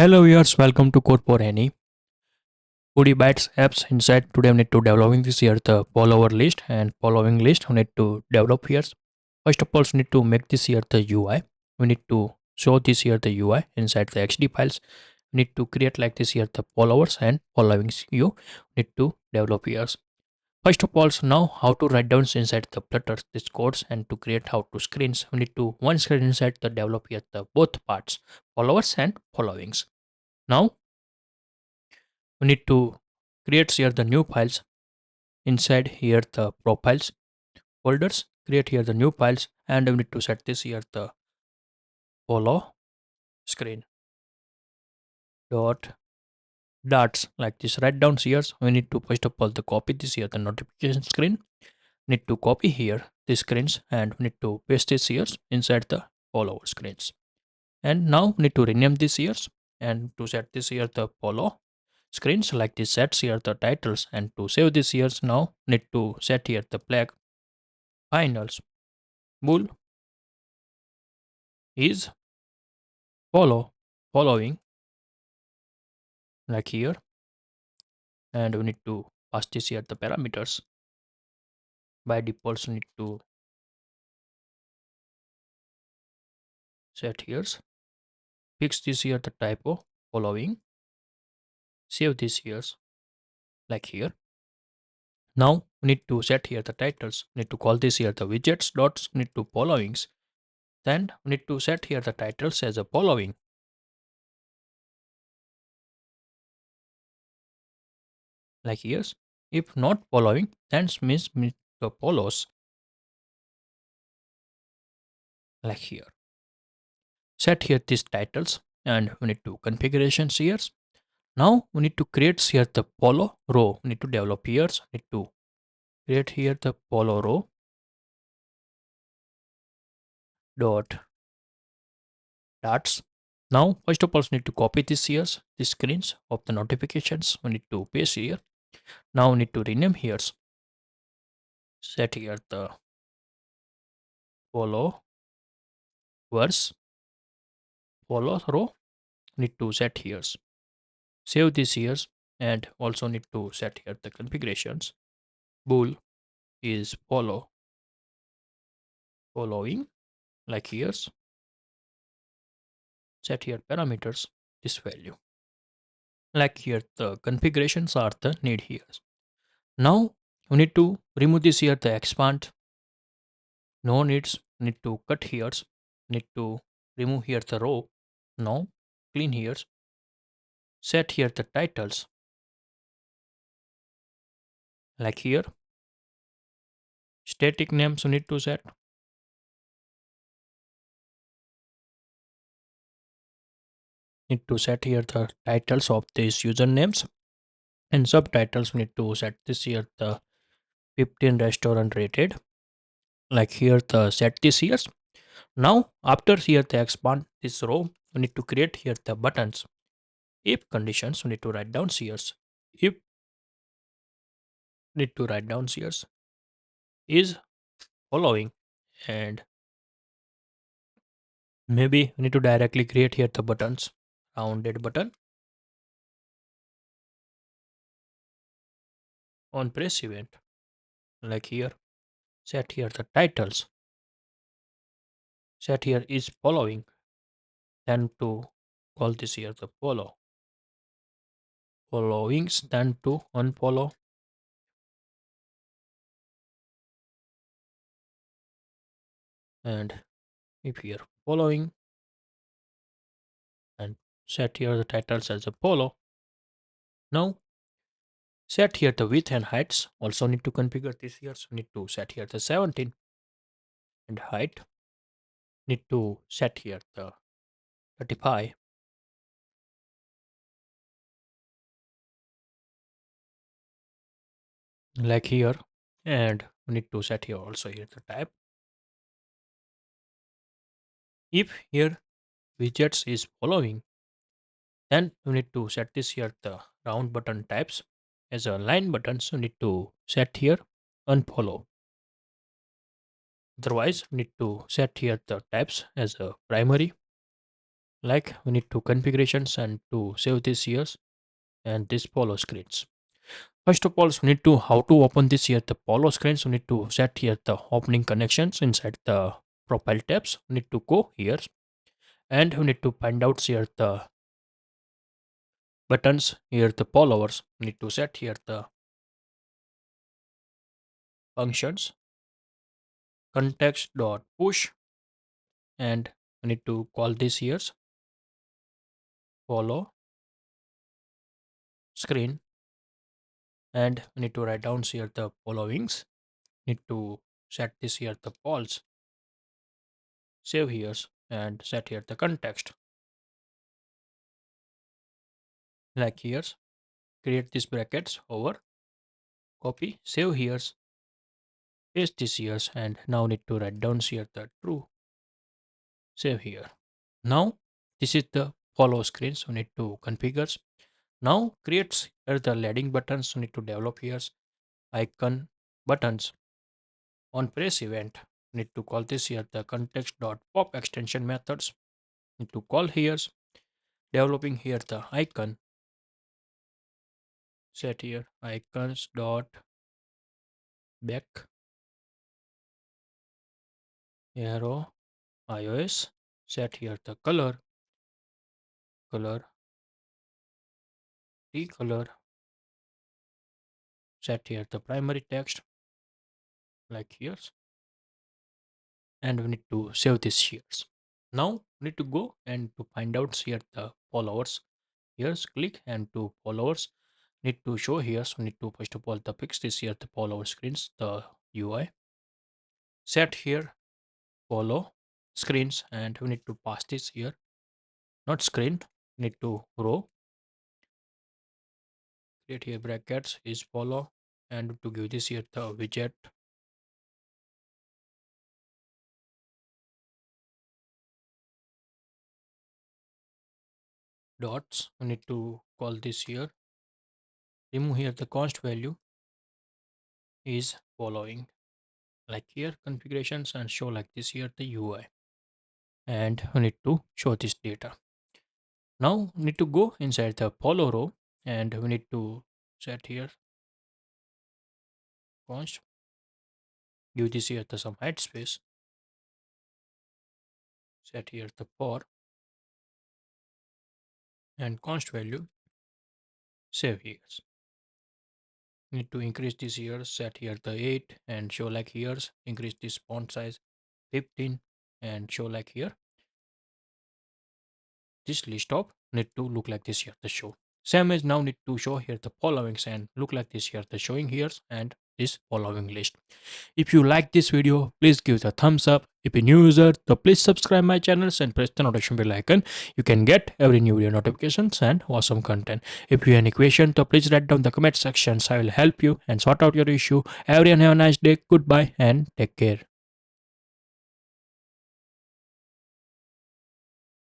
Hello viewers, welcome to CodeForAny. Foodybite's apps inside. Today we need to developing this here the follower list and following list. We need to develop here. First of all, we need to make this here the UI. We need to show this here the UI inside the XD files. We need to create like this here the followers and followings. You need to develop here. First of all, so now how to write down inside the Flutter this codes and to create how to screens. We need to one screen inside the develop here the both parts followers and followings. Now we need to create here the new files inside here the profiles folders, create here the new files, and we need to set this here the follow screen dot darts like this. Write down here. We need to first of all the copy this here the notification screen. Need to copy here the screens and we need to paste this here inside the follower screens. And now we need to rename this here and to set this here the follow screens like this. Sets here the titles and to save this here now need to set here the flag finals bool is following like here, and we need to pass this here the parameters. By default we need to set here, fix this here the typo following, save this here like here. Now we need to set here the titles. We need to call this here the widgets dots, need to followings. Then we need to set here the titles as a following like here. If not following, then means the follows like here. Set here these titles and we need to configurations here. Now we need to create here the follow row. We need to develop here. Need to create here the follow row dot dots. Now first of all we need to copy this here, the screens of the notifications. We need to paste here. Now we need to rename here. Set here the follow verse follow row. Need to set here. Save this here and also need to set here the configurations. Bool is following like here. Set here parameters this value like here the configurations are the need here. Now we need to remove this here the expand no needs, need to cut here, need to remove here the row. Now clean here, set here the titles like here. Static names we need to set, need to set here the titles of these usernames, and subtitles we need to set this here the 15 restaurant rated like here the set this here. Now after here the expand this row we need to create here the buttons. If conditions we need to write down here. If need to write down here is following, and maybe we need to directly create here the buttons. Rounded button on press event like here. Set here the titles, set here is following, then to call this here the followings, then to unfollow, and if here following, and set here the titles as a follow. Now set here the width and heights. Also need to configure this here. So need to set here the 17 and height. Need to set here the 35. Like here, and we need to set here also here the type. If here widgets is following, then we need to set this here the round button types as a line button. So need to set here unfollow. Otherwise we need to set here the types as a primary Like we need to configurations and to save this here and this follow screens. First of all, we need to how to open this here the follow screens. We need to set here the opening connections inside the profile tabs. We need to go here and we need to find out here the buttons here the followers. We need to set here the functions context dot push and we need to call this here follow screen and we need to write down here the followings. Need to set this here the false, save here and set here the context like here, create these brackets over, copy, save here, paste this here and now need to write down here the true, save here. Now this is the follow screen, so need to configure. Now creates here the leading buttons, so need to develop here icon buttons on press event. Need to call this here the context dot pop extension methods. Need to call here developing here the icon, set here icons dot back arrow iOS, set here the color recolor, set here the primary text like here and we need to save this here. Now we need to go and to find out here the followers. Here's click and to followers need to show here, so need to first of all the fix this here the follower screens the UI, set here follow screens and we need to pass this here not screen, need to row, create here brackets is follow and to give this here the widget dots. We need to call this here, remove here the const value is following like here configurations and show like this here the UI and we need to show this data. Now we need to go inside the follow row and we need to set here const, give this here the some height space, set here the for and const value, save here. Need to increase this here, set here the 8 and show like here, increase this font size 15 and show like here this list of need to look like this here the show. Same as now need to show here the followings and look like this here the showing here and this following list. If you like this video, please give the thumbs up. If you're new user, so please subscribe my channels and press the notification bell icon. You can get every new video notifications and awesome content. If you have any question, so please write down the comment sections. I will help you and sort out your issue. Everyone have a nice day. Goodbye and take care.